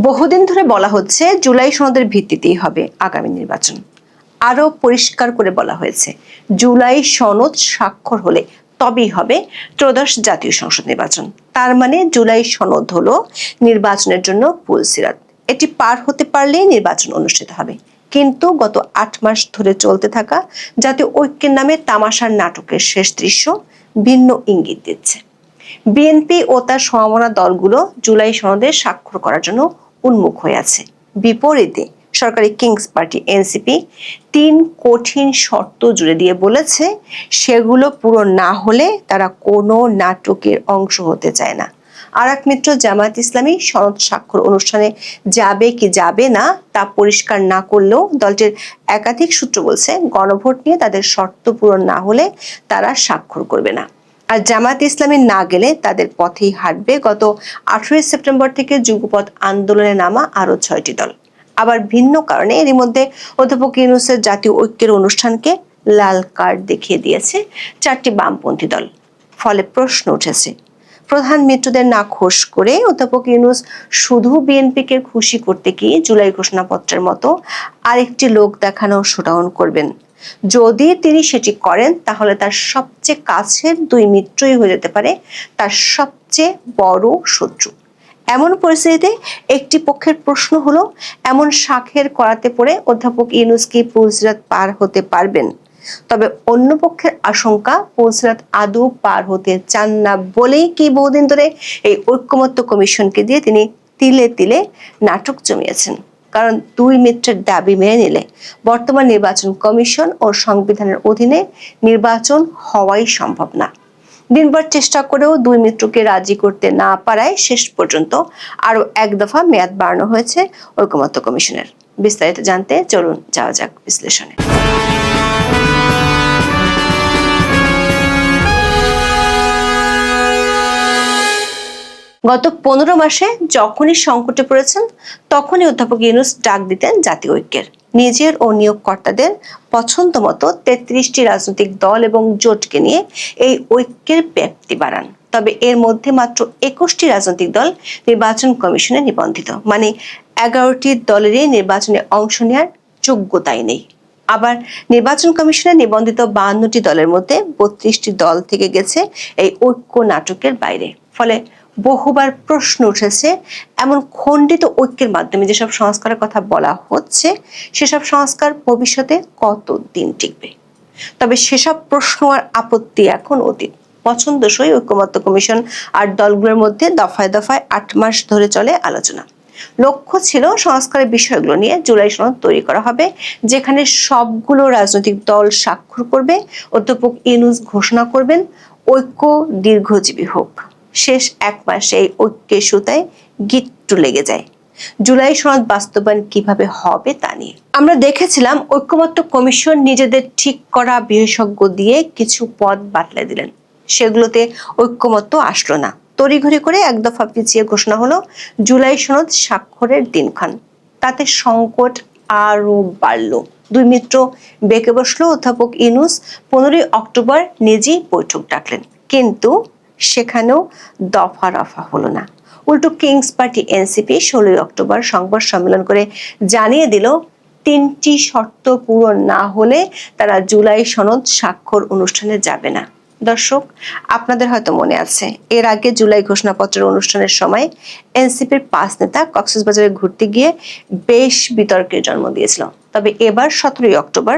বহুদিন ধরে বলা হচ্ছে জুলাই সনদের ভিত্তিতেই হবে আগামী নির্বাচন। আরো পরিষ্কার করে বলা হয়েছে জুলাই সনদ স্বাক্ষর হলে তবেই হবে ত্রয়োদশ জাতীয় সংসদ নির্বাচন। তার মানে জুলাই সনদ হলো নির্বাচনের জন্য পুলসিরাত। এটি পার হতে পারলেই নির্বাচন অনুষ্ঠিত হবে। কিন্তু গত ৮ মাস ধরে চলতে থাকা জাতীয় ঐক্যের নামে তামাশার নাটকের শেষ দৃশ্য ভিন্ন ইঙ্গিত দিচ্ছে। বিএনপি ও তার সমমনা দলগুলো জুলাই সনদে স্বাক্ষর করার জন্য উন্মুখ হয়ে আছে। বিপরীতে সরকারি কিংস পার্টি এনসিপি ৩ কঠিন শর্ত জুড়ে দিয়ে বলেছে সেগুলো পূরণ না হলে তারা কোনো নাটকের অংশ হতে চায় না। আর এক মিত্র জামায়াত ইসলামী সনদ স্বাক্ষর অনুষ্ঠানে যাবে কি যাবে না তা পরিষ্কার না করলেও দলটির একাধিক সূত্র বলছে গণভোট নিয়ে তাদের শর্ত পূরণ না হলে তারা স্বাক্ষর করবে না। আর জামায়াত ইসলামী না গেলে তাদের পথেই হাঁটবে গত 18 সেপ্টেম্বর থেকে যুগপৎ আন্দোলনে নামা আরো 6টি দল। আবার ভিন্ন কারণে এরই মধ্যে অধ্যাপক ইউনূসের জাতীয় ঐক্যের অনুষ্ঠানকে লাল কার্ড দেখিয়ে দিয়েছে 4টি বামপন্থী দল। ফলে প্রশ্ন উঠেছে, প্রধান মিত্রদের না খোশ করে অধ্যাপক ইউনূস শুধু বিএনপিকে খুশি করতে গিয়ে জুলাই ঘোষণাপত্রের মতো আরেকটি লোক দেখানো শোডাউন করবেন? যদি তিনি সেটি করেন তাহলে তার সবচেয়ে কাছের 2 মিত্রই হয়ে যেতে পারে তার সবচেয়ে বড় শত্রু। এমন পরিস্থিতিতে একটি পক্ষের প্রশ্ন হলো, এমন শাখের করাতে পড়ে অধ্যাপক ইউনূস কি পুলসিরাত পার হতে পারবেন? তবে অন্য পক্ষের আশঙ্কা পুলসিরাত আদৌ পার হতে চান না বলেই কি বহুদিন ধরে এই ঐক্যমত্য কমিশনকে দিয়ে তিনি তিলে তিলে নাটক জমিয়েছেন। কারণ 2 মিত্রের দাবি মেনে নিলে বর্তমান নির্বাচন কমিশন ও সংবিধানের অধীনে নির্বাচন হওয়াই সম্ভব না। দিনভর চেষ্টা করেও 2 মিত্রকে রাজি করতে না পারায় শেষ পর্যন্ত আরো 1 দফা মেয়াদ বাড়ানো হয়েছে ঐকমত্য কমিশনের। বিস্তারিত জানতে চলুন যাওয়া যাক বিশ্লেষণে। গত 15 মাসে যখনই সংকটে পড়েছেন তখনই অধ্যাপক ইউনূস ডাক দিতেন জাতীয় ঐক্যের। নিজের ও নিয়োগকর্তাদের পছন্দ মতো 33টি রাজনৈতিক দল এবং জোটকে নিয়ে এই ঐক্যের ব্যাপ্তি বাড়ান। তবে এর মধ্যে মাত্র 21টি রাজনৈতিক দল নির্বাচন কমিশনে নিবন্ধিত, মানে 11টি দলেরই নির্বাচনে অংশ নেওয়ার যোগ্যতাই নেই। আবার নির্বাচন কমিশনে নিবন্ধিত 52টি দলের মধ্যে 32টি দল থেকে গেছে এই ঐক্য নাটকের বাইরে। ফলে বহুবার প্রশ্ন উঠেছে, এমন খণ্ডিত ঐক্যের মাধ্যমে যেসব সংস্কারের কথা বলা হচ্ছে সেসব সংস্কার ভবিষ্যতে কতদিন টিকবে? তবে সেসব প্রশ্ন আর আপত্তি এখন অতীত। পছন্দসই ঐক্যমত্য কমিশন আর দলগুলোর মধ্যে দফায় দফায় 8 মাস ধরে চলে আলোচনা। লক্ষ্য ছিল সংস্কারের বিষয়গুলো নিয়ে জুলাই সনদ তৈরি করা হবে, যেখানে সবগুলো রাজনৈতিক দল স্বাক্ষর করবে, অধ্যাপক ইউনূস ঘোষণা করবেন ঐক্য দীর্ঘজীবী হোক। শেষ 1 মাসে এই ঐক্যের সুতায় গিট্টু লেগে যায়। জুলাই সনদ বাস্তবায়ন কিভাবে হবে তা নিয়ে আমরা দেখেছিলাম ঐক্যমত্য কমিশন নিজেদের ঠিক করা বিশেষজ্ঞ দিয়ে কিছু পদ বাতলে দিলেন। সেগুলোতে ঐক্যমত্য আসলো না। তড়িঘড়ি করে 1 দফা পিছিয়ে ঘোষণা হলো জুলাই সনদ স্বাক্ষরের দিনক্ষণ। তাতে সংকট আরো বাড়লো। 2 মিত্র বেঁকে বসলো। অধ্যাপক ইউনূস 15 অক্টোবর নিজেই বৈঠক ডাকলেন, কিন্তু সেখানেও দফা রফা হলো না। উল্টো কিংস পার্টি এনসিপি 16 অক্টোবর সংবাদ সম্মেলন করে জানিয়ে দিল 3টি শর্ত পূরণ না হলে তারা জুলাই সনদ স্বাক্ষর অনুষ্ঠানে যাবে না। দর্শক, আপনাদের হয়তো মনে আছে এর আগে জুলাই ঘোষণাপত্রের অনুষ্ঠানের সময় এনসিপির 5 নেতা কক্সবাজারে ঘুরতে গিয়ে বেশ বিতর্কের জন্ম দিয়েছিল। তবে এবার 17 অক্টোবর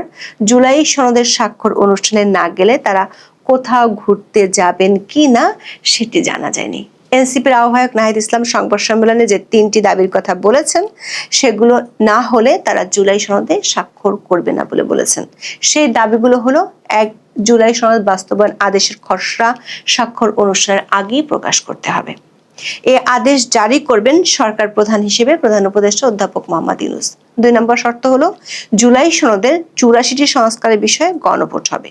জুলাই সনদের স্বাক্ষর অনুষ্ঠানে না গেলে তারা কোথাও ঘুরতে যাবেন কি না সেটি জানা যায়নি। এনসিপির আহ্বায়ক নাহিদ ইসলাম সংবাদ সম্মেলনে যে 3টি দাবির কথা বলেছেন সেগুলো না হলে তারা জুলাই সনদে স্বাক্ষর করবে না বলে বলেছেন। সেই দাবিগুলো হলো, 1, জুলাই সনদ বাস্তবায়ন আদেশের খসড়া স্বাক্ষর অনুষ্ঠানের আগেই প্রকাশ করতে হবে। এই আদেশ জারি করবেন সরকার প্রধান হিসেবে প্রধান উপদেষ্টা অধ্যাপক মোহাম্মদ ইউনূস। 2 নম্বর শর্ত হলো জুলাই সনদের 84টি সংস্কারের বিষয়ে গণভোট হবে।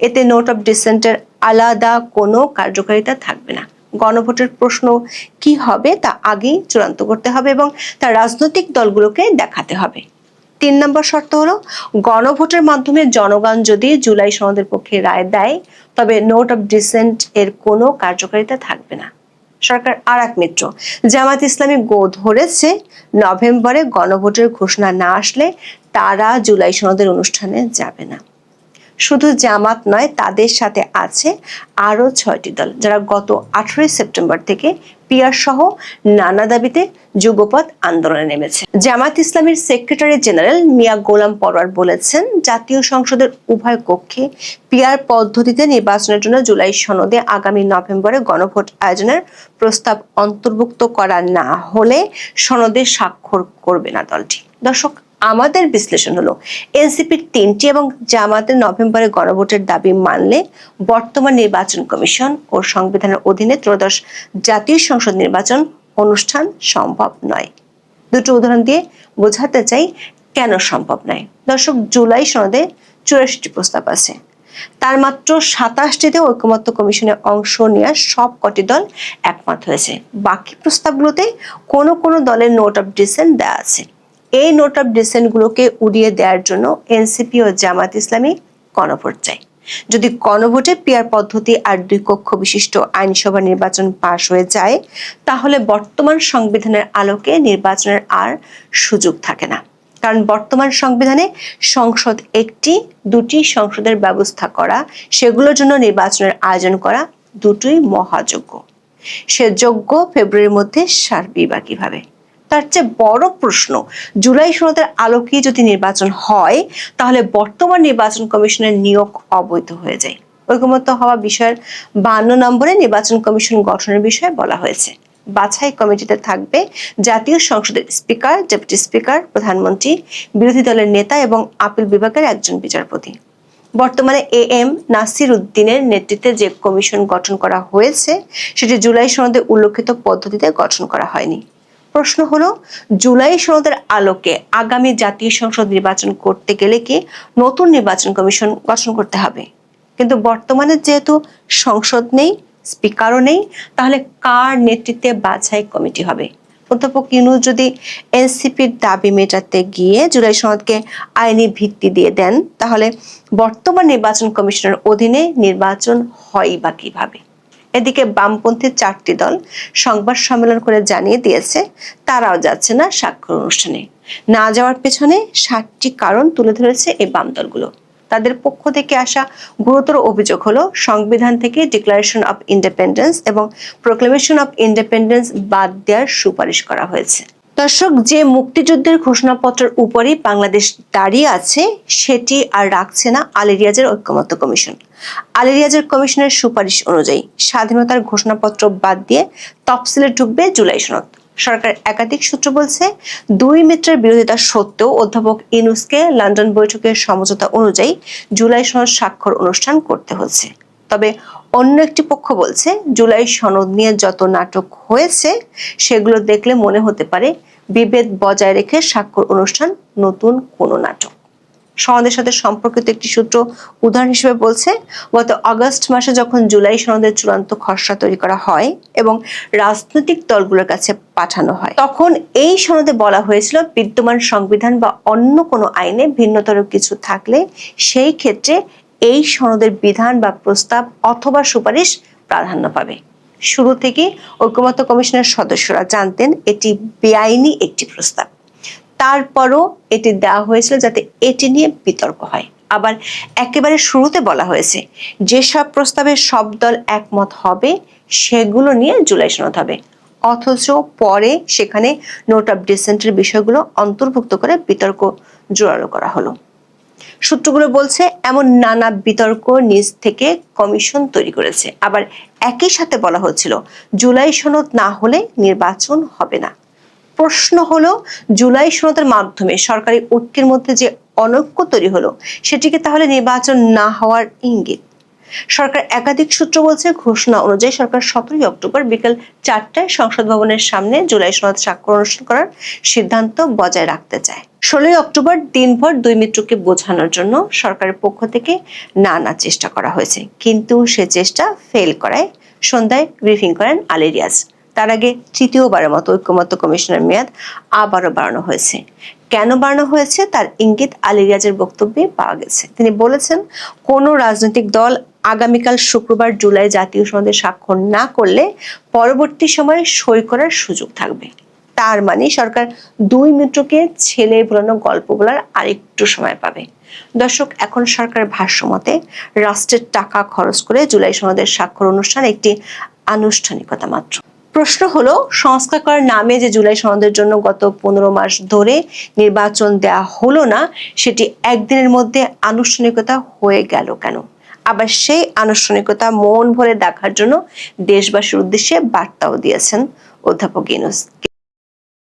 এতে নোট অফ ডিসেন্টের আলাদা কোনো কার্যকারিতা থাকবে না। গণভোটের প্রশ্ন কি হবে তা আগেই চূড়ান্ত করতে হবে এবং তা রাজনৈতিক দলগুলোকে দেখাতে হবে। 3 নম্বর শর্ত হলো গণভোটের মাধ্যমে জনগণ যদি জুলাই সনদের পক্ষে রায় দেয় তবে নোট অফ ডিসেন্ট এর কোনো কার্যকারিতা থাকবে না। সরকার আর এক মিত্র জামাত ইসলামী গো ধরেছে, নভেম্বরে গণভোটের ঘোষণা না আসলে তারা জুলাই সনদের অনুষ্ঠানে যাবে না। শুধু জামাত নয়, তাদের সাথে আছে আরো 6টি দল, যারা গত 18 সেপ্টেম্বর থেকে পিআর সহ নানা দাবিতে যুগপৎ আন্দোলনে নেমেছে। জামাত ইসলামীর সেক্রেটারি জেনারেল মিয়া গোলাম পরোয়ার বলেছেন, জাতীয় সংসদের উভয় কক্ষে পিআর পদ্ধতিতে নির্বাচনের জন্য জুলাই সনদে আগামী নভেম্বরে গণভোট আয়োজনের প্রস্তাব অন্তর্ভুক্ত করা না হলে সনদে স্বাক্ষর করবে না দলটি। দর্শক, আমাদের বিশ্লেষণ হলো, এনসিপির 3টি এবং জামাতের নভেম্বরে গণভোটের দাবি মানলে বর্তমান নির্বাচন কমিশন ও সংবিধানের অধীনে ত্রয়োদশ জাতীয় সংসদ নির্বাচন অনুষ্ঠান সম্ভব নয়। দুটো উদাহরণ দিয়ে বোঝাতে চাই কেন সম্ভব নয়। দর্শক, জুলাই সনদে 84টি প্রস্তাব আছে, তার মাত্র 27টিতে ঐকমত্য কমিশনে অংশ নেওয়া সব কটি দল একমত হয়েছে। বাকি প্রস্তাবগুলোতে কোনো কোনো দলের নোট অফ ডিসেন্ট দেওয়া আছে। এই নোট অফ ডিসেন্ট গুলোকে উড়িয়ে দেওয়ার জন্য এনসিপি ও জামাত ইসলামী গণভোট চায়। যদি গণভোটে পিআর পদ্ধতি আর 2 কক্ষ বিশিষ্ট আইনসভা নির্বাচন পাশ হয়ে যায়, তাহলে বর্তমান সংবিধানের আলোকে নির্বাচনের আর সুযোগ থাকে না। কারণ বর্তমান সংবিধানে সংসদ 1টি, 2টি সংসদের ব্যবস্থা করা, সেগুলোর জন্য নির্বাচনের আয়োজন করা দুটোই মহাযোগ্য। সে যোগ্য ফেব্রুয়ারির মধ্যে সারবে বা কিভাবে? তার চেয়ে বড় প্রশ্ন, জুলাই সনদের আলোকে যদি নির্বাচন হয়, তাহলে বর্তমান নির্বাচন কমিশনের নিয়োগ অবৈধ হয়ে যায়। ঐকমত্য হওয়া বিষয়ের 52 নম্বরে নির্বাচন কমিশন গঠনের বিষয়ে বলা হয়েছে। বাছাই কমিটিতে থাকবে জাতীয় সংসদের স্পিকার, ডেপুটি স্পিকার, প্রধানমন্ত্রী, বিরোধী দলের নেতা এবং আপিল বিভাগের একজন বিচারপতি। বর্তমানে এএম নাসির উদ্দিনের নেতৃত্বে যে কমিশন গঠন করা হয়েছে, সেটি জুলাই সনদে উল্লেখিত পদ্ধতিতে গঠন করা হয়নি। প্রশ্ন হলো, জুলাই সনদের আলোকে আগামী জাতীয় সংসদ নির্বাচন করতে গেলে কি নতুন নির্বাচন কমিশন গঠন করতে হবে? কিন্তু বর্তমানে যেহেতু সংসদ নেই, স্পিকারও নেই, তাহলে কার নেতৃত্বে বাছাই কমিটি হবে? অধ্যাপক ইউনূস যদি এনসিপির দাবি মেটাতে গিয়ে জুলাই সনদকে আইনি ভিত্তি দিয়ে দেন, তাহলে বর্তমান নির্বাচন কমিশনের অধীনে নির্বাচন হয় বা কিভাবে? এদিকে বামপন্থী 4টি দল সংবাদ সম্মেলন করে জানিয়ে দিয়েছে, তারাও যাচ্ছে না স্বাক্ষর অনুষ্ঠানে। না যাওয়ার পেছনে 7টি কারণ তুলে ধরেছে এই বাম দলগুলো। তাদের পক্ষ থেকে আসা গুরুতর অভিযোগ হলো, সংবিধান থেকে ডিক্লারেশন অফ ইন্ডিপেন্ডেন্স এবং প্রোক্লেমেশন অফ ইন্ডিপেন্ডেন্স বাদ দেওয়ার সুপারিশ করা হয়েছে। দর্শক, যে মুক্তিযুদ্ধের ঘোষণাপত্রের উপরই বাংলাদেশ দাঁড়িয়ে আছে, সেটি আর রাখছে না আলী রিয়াজের ঐকমত্য কমিশন। আলী রিয়াজের কমিশনের সুপারিশ অনুযায়ী স্বাধীনতার ঘোষণাপত্র বাদ দিয়ে তফসিলে ঢুকবে জুলাই সনদ। সরকার একাধিক সূত্র বলছে, 2 মিত্রের বিরোধিতা সত্ত্বেও অধ্যাপক ইউনূসকে লন্ডন বৈঠকের সমঝোতা অনুযায়ী জুলাই সনদ স্বাক্ষর অনুষ্ঠান করতে হচ্ছে। তবে অন্য একটি পক্ষ বলছে, জুলাই সনদ নিয়ে যত নাটক হয়েছে, সেগুলো দেখলে মনে হতে পারে বিভেদ বজায় রেখে স্বাক্ষর অনুষ্ঠান নতুন কোনো নাটক। সনদের সাথে সম্পর্কিত একটি সূত্র উদাহরণ হিসেবে বলছে, গত আগস্ট মাসে যখন জুলাই সনদের চূড়ান্ত খসড়া তৈরি করা হয় এবং রাজনৈতিক দলগুলোর কাছে পাঠানো হয়, তখন এই সনদে বলা হয়েছিল, বিদ্যমান সংবিধান বা অন্য কোনো আইনে ভিন্নতর কিছু থাকলে সেই ক্ষেত্রে এই সনদের বিধান বা প্রস্তাব অথবা সুপারিশ প্রাধান্য পাবে। শুরু থেকে ঐকমত্য কমিশনের সদস্যরা জানতেন এটি বেআইনি একটি প্রস্তাব। তারপরও এটি দেওয়া হয়েছিল যাতে এটি নিয়ে বিতর্ক হয়। আবার একেবারে শুরুতে বলা হয়েছে, যেসব প্রস্তাবে সব দল একমত হবে সেগুলো নিয়ে জুলাই সনদ হবে। অথচ পরে সেখানে নোট অফ ডিসেন্টের বিষয়গুলো অন্তর্ভুক্ত করে বিতর্ক জোরালো করা হলো। সূত্রগুলো বলছে, এমন নানা বিতর্ক নিজ থেকে কমিশন তৈরি করেছে। আবার একই সাথে বলা হচ্ছিল, জুলাই সনদ না হলে নির্বাচন হবে না। প্রশ্ন হলো, জুলাই সনদের মাধ্যমে সরকারি ঐক্যের মধ্যে যে অনৈক্য তৈরি হলো, সেটিকে তাহলে নির্বাচন না হওয়ার ইঙ্গিত? সরকার একাধিক সূত্র বলছে, ঘোষণা অনুযায়ী সরকার 17 অক্টোবর বিকেল 4টায় সংসদ ভবনের সামনে জুলাই সনদ স্বাক্ষর অনুষ্ঠান করার সিদ্ধান্ত বজায় রাখতে চায়। 16 অক্টোবর দিনভর 2 মিত্রকে বোঝানোর জন্য সরকারের পক্ষ থেকে নানা চেষ্টা করা হয়েছে, কিন্তু সে চেষ্টা ফেল করায় সন্ধ্যায় ব্রিফিং করেন আলী রিয়াজ। তার আগে তৃতীয়বারের মতো ঐকমত্য কমিশনের মেয়াদ আবারও বাড়ানো হয়েছে। কেন বাড়ানো হয়েছে তার ইঙ্গিত আলী রিয়াজের বক্তব্যে পাওয়া গেছে। তিনি বলেছেন, কোনো রাজনৈতিক দল আগামীকাল শুক্রবার জুলাই জাতীয় সনদে স্বাক্ষর না করলে পরবর্তী সময়ে সই করার সুযোগ থাকবে। তার মানে সরকার 2 মেট্রোকে ছেলে ভোলানো গল্প বলার আরেকটু সময় পাবে। দর্শক, এখন সরকার ভাষ্য মতে রাষ্ট্রের টাকা খরচ করে জুলাই সনদের স্বাক্ষর অনুষ্ঠান একটি আনুষ্ঠানিকতা মাত্র। প্রশ্ন হলো, সংস্কার করার নামে যে জুলাই সনদের জন্য গত 15 মাস ধরে নির্বাচন দেয়া হলো না, সেটি একদিনের মধ্যে আনুষ্ঠানিকতা হয়ে গেল কেন? আবার সেই আনুষ্ঠানিকতা মন ভরে দেখার জন্য দেশবাসীর উদ্দেশ্যে বার্তাও দিয়েছেন অধ্যাপক ইউনূস।